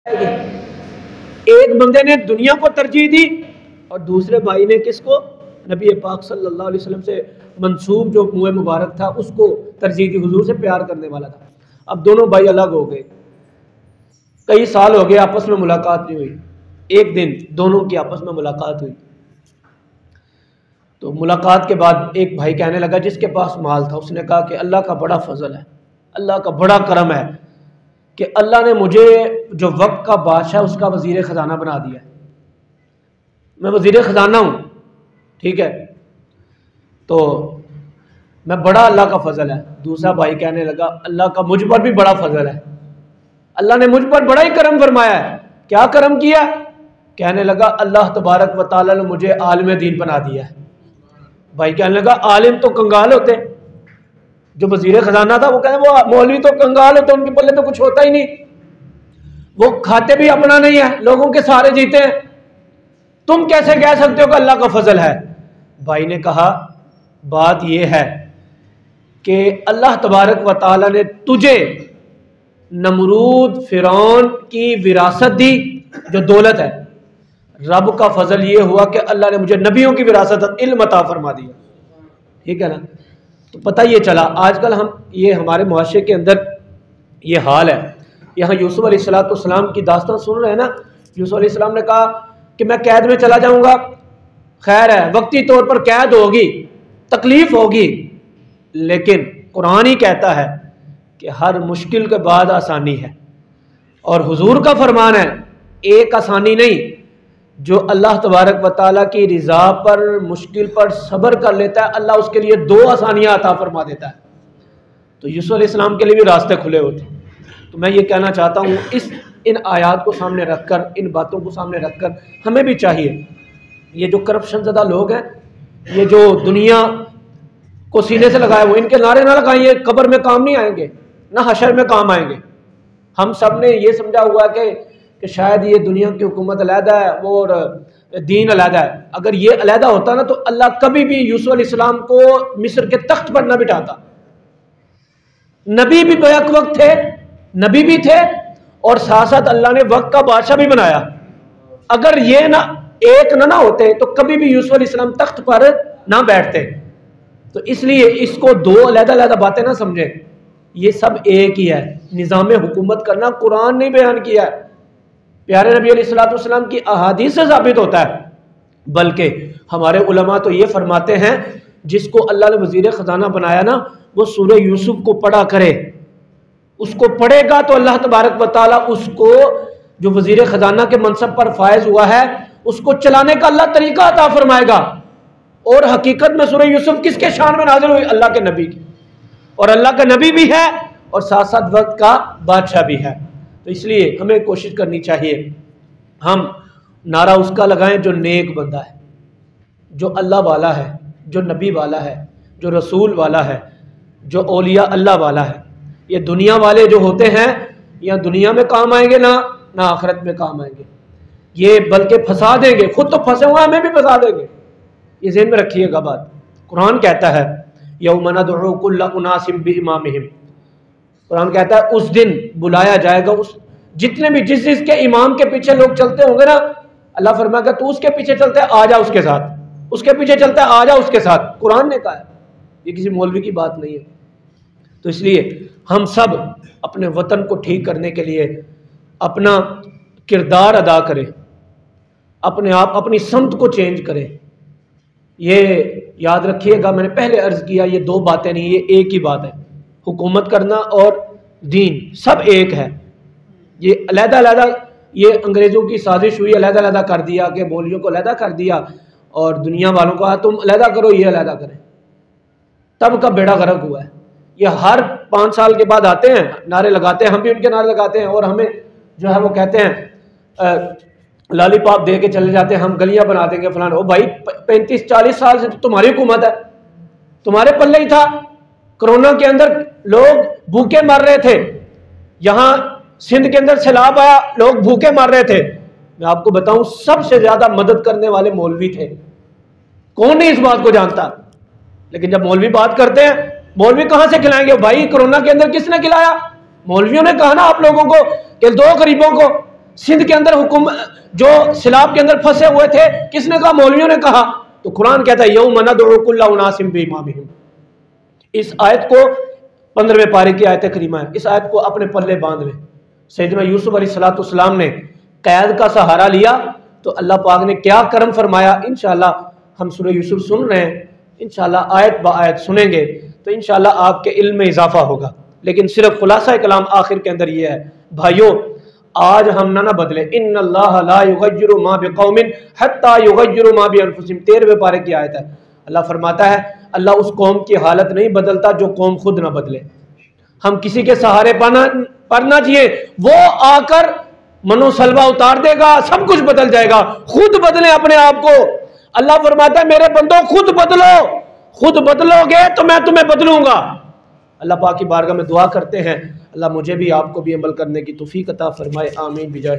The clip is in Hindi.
एक बंदे ने दुनिया को तरजीह दी और दूसरे भाई ने किसको? नबी पाक सल्लल्लाहु अलैहि वसल्लम से मंसूब जो मुँह मुबारक था उसको तरजीह दी, हुजूर से प्यार करने वाला था। अब दोनों भाई अलग हो गए, कई साल हो गए, आपस में मुलाकात नहीं हुई। एक दिन दोनों की आपस में मुलाकात हुई तो मुलाकात के बाद एक भाई कहने लगा जिसके पास माल था, उसने कहा कि अल्लाह का बड़ा फजल है, अल्लाह का बड़ा करम है कि अल्लाह ने मुझे जो वक्त का बादशाह उसका वजीर ख़जाना बना दिया है। मैं वजीर ख़जाना हूँ, ठीक है, तो मैं बड़ा अल्लाह का फजल है। दूसरा भाई कहने लगा अल्लाह का मुझ पर भी बड़ा फजल है, अल्लाह ने मुझ पर बड़ा ही करम फरमाया है। क्या करम किया? कहने लगा अल्लाह तबारक व तआला ने मुझे आलिम दीन बना दिया है। भाई कहने लगा आलिम तो कंगाल होते, जो वजीर खजाना था वो कहने वो मौलवी तो कंगाल होते, उनके पल्ले तो कुछ होता ही नहीं, वो खाते भी अपना नहीं है, लोगों के सहारे जीते हैं, तुम कैसे कह सकते हो कि अल्लाह का फजल है? भाई ने कहा बात यह है कि अल्लाह तबारक व तआला ने तुझे नमरूद फिरौन की विरासत दी जो दौलत है, रब का फजल ये हुआ कि अल्लाह ने मुझे नबियों की विरासत इल्म अता फरमा दिया। ठीक है ना? तो पता ये चला आजकल हम ये हमारे मुआशरे के अंदर ये हाल है। यहाँ यूसुफ अलैहिस्सलाम की दास्तान सुन रहे हैं ना, यूसुफ अलैहिस्सलाम ने कहा कि मैं कैद में चला जाऊंगा, खैर है वक्ती तौर पर कैद होगी, तकलीफ होगी, लेकिन कुरान ही कहता है कि हर मुश्किल के बाद आसानी है। और हुजूर का फरमान है एक आसानी नहीं, जो अल्लाह तबारक व तआला की रिज़ा पर मुश्किल पर सब्र कर लेता है, अल्लाह उसके लिए दो आसानियाँ अता फरमा देता है। तो यूसुफ अलैहिस्सलाम के लिए भी रास्ते खुले होते। तो मैं ये कहना चाहता हूँ इन आयात को सामने रखकर, इन बातों को सामने रखकर हमें भी चाहिए, ये जो करप्शन ज़दा लोग हैं, ये जो दुनिया को सीने से लगाए हुए, इनके नारे ना लगाइए, कब्र में काम नहीं आएंगे, ना हशर में काम आएंगे। हम सब ने ये समझा हुआ कि शायद ये दुनिया की हुकूमत अलहदा है और दीन अलहदा है। अगर ये अलहदा होता ना तो अल्लाह कभी भी यूसुफ अलैहिस्सलाम को मिस्र के तख्त पर न बिठाता। नबी भी बैक वक्त थे, नबी भी थे और साथ साथ अल्लाह ने वक्त का बादशाह भी बनाया। अगर ये ना एक ना होते तो कभी भी यूसुफ अलैहिस्सलाम तख्त पर ना बैठते। तो इसलिए इसको दो अलहदा अलहदा बातें ना समझें, ये सब एक ही है। निज़ाम हुकूमत करना कुरान ने बयान किया है, प्यारे नबी अलैहिस्सलाम की अहादीस से साबित होता है। बल्कि हमारे उलमा तो ये फरमाते हैं जिसको अल्लाह ने वजीर ख़जाना बनाया ना, वो सूरह यूसुफ को पढ़ा करे, उसको पढ़ेगा तो अल्लाह तबारक व तआला उसको जो वजीर ख़जाना के मनसब पर फायज हुआ है उसको चलाने का अल्लाह तरीका अता फरमाएगा। और हकीकत में सूरह यूसुफ किसके शान में नाज़िल हुई? अल्लाह के नबी की, और अल्लाह का नबी भी है और साथ साथ वक्त का बादशाह भी है। तो इसलिए हमें कोशिश करनी चाहिए हम नारा उसका लगाएं जो नेक बंदा है, जो अल्लाह वाला है, जो नबी वाला है, जो रसूल वाला है, जो औलिया अल्लाह वाला है। ये दुनिया वाले जो होते हैं या दुनिया में काम आएंगे ना आखिरत में काम आएंगे, ये बल्कि फंसा देंगे, खुद तो फंसे हुए हमें भी फंसा देंगे। ये ज़हन में रखिएगा बात। कुरान कहता है यौम नदउ कुल्ला उनासिम बिइमामिहिम, कुरान कहता है उस दिन बुलाया जाएगा उस जितने भी जिसके इमाम के पीछे लोग चलते होंगे ना, अल्लाह फरमाएगा तू उसके पीछे चलता है आ जा उसके साथ, उसके पीछे चलता है आ जा उसके साथ। कुरान ने कहा है, ये किसी मौलवी की बात नहीं है। तो इसलिए हम सब अपने वतन को ठीक करने के लिए अपना किरदार अदा करें, अपने आप अपनी समत को चेंज करें। ये याद रखिएगा, मैंने पहले अर्ज किया ये दो बातें नहीं, ये एक ही बात है। हुकूमत करना और दीन सब एक है। ये अलहदा अलहदा, ये अंग्रेज़ों की साजिश हुई, अलहदा अलहदा कर दिया कि मौलवियों को अलहदा कर दिया और दुनिया वालों को तुम अलहदा करो, ये अलहदा करें, तब का बेड़ा गर्क हुआ है। ये हर 5 साल के बाद आते हैं, नारे लगाते हैं, हम भी उनके नारे लगाते हैं और हमें जो है वो कहते हैं लॉलीपॉप दे के चले जाते हैं, हम गलियां बना देंगे फलाना। ओ भाई 35-40 साल से तो तुम्हारी हुकूमत है, तुम्हारे पल्ले ही था। कोरोना के अंदर लोग भूखे मर रहे थे, यहाँ सिंध के अंदर सैलाब आया, लोग भूखे मर रहे थे। मैं आपको बताऊं सबसे ज्यादा मदद करने वाले मौलवी थे। कौन नहीं इस बात को जानता? लेकिन जब मौलवी बात करते हैं, मौलवी कहां से खिलाएंगे? भाई कोरोना के अंदर किसने खिलाया? मौलवियों ने कहा ना आप लोगों को कि 2 गरीबों को सिंध के अंदर हुकुम जो सैलाब के अंदर फंसे हुए थे, किसने कहा? मौलवियों ने कहा। तो कुरान कहता है यौम नदउ कुल्ला उनासिम बिइमामिहिम। इस आयत को 15वें पारे की आयत करीमा है, इस आयत को अपने पल्ले बांध लें। सैयदना यूसुफ अलैहिस्सलाम ने कैद का सहारा लिया तो अल्लाह पाक ने क्या करम फरमाया। इंशाअल्लाह हम सूरह यूसुफ सुन रहे हैं, इंशाअल्लाह आयत ब आयत सुनेंगे तो इंशाअल्लाह आपके इल्म में इजाफा होगा। लेकिन सिर्फ खुलासा कलाम आखिर के अंदर यह है, भाइयों आज हम ना बदले। इन्नल्लाह ला युगय्यिरु मा बिकौमिन हत्ता युगय्यिरु मा बिअनफुसिहिम। 13वें पारे की आयत है। अल्लाह फरमाता है अल्लाह उस कौम की हालत नहीं बदलता जो कौम खुद ना बदले। हम किसी के सहारे पर ना जिए, वो आकर मनोसलवा उतार देगा, सब कुछ बदल जाएगा। खुद बदले अपने आप को। अल्लाह फरमाता है मेरे बंदो खुद बदलो, खुद बदलोगे तो मैं तुम्हें बदलूंगा। अल्लाह पाक की बारगाह में दुआ करते हैं अल्लाह मुझे भी आपको भी अमल करने की तौफीक अता फरमाए। आमीन बिजाह।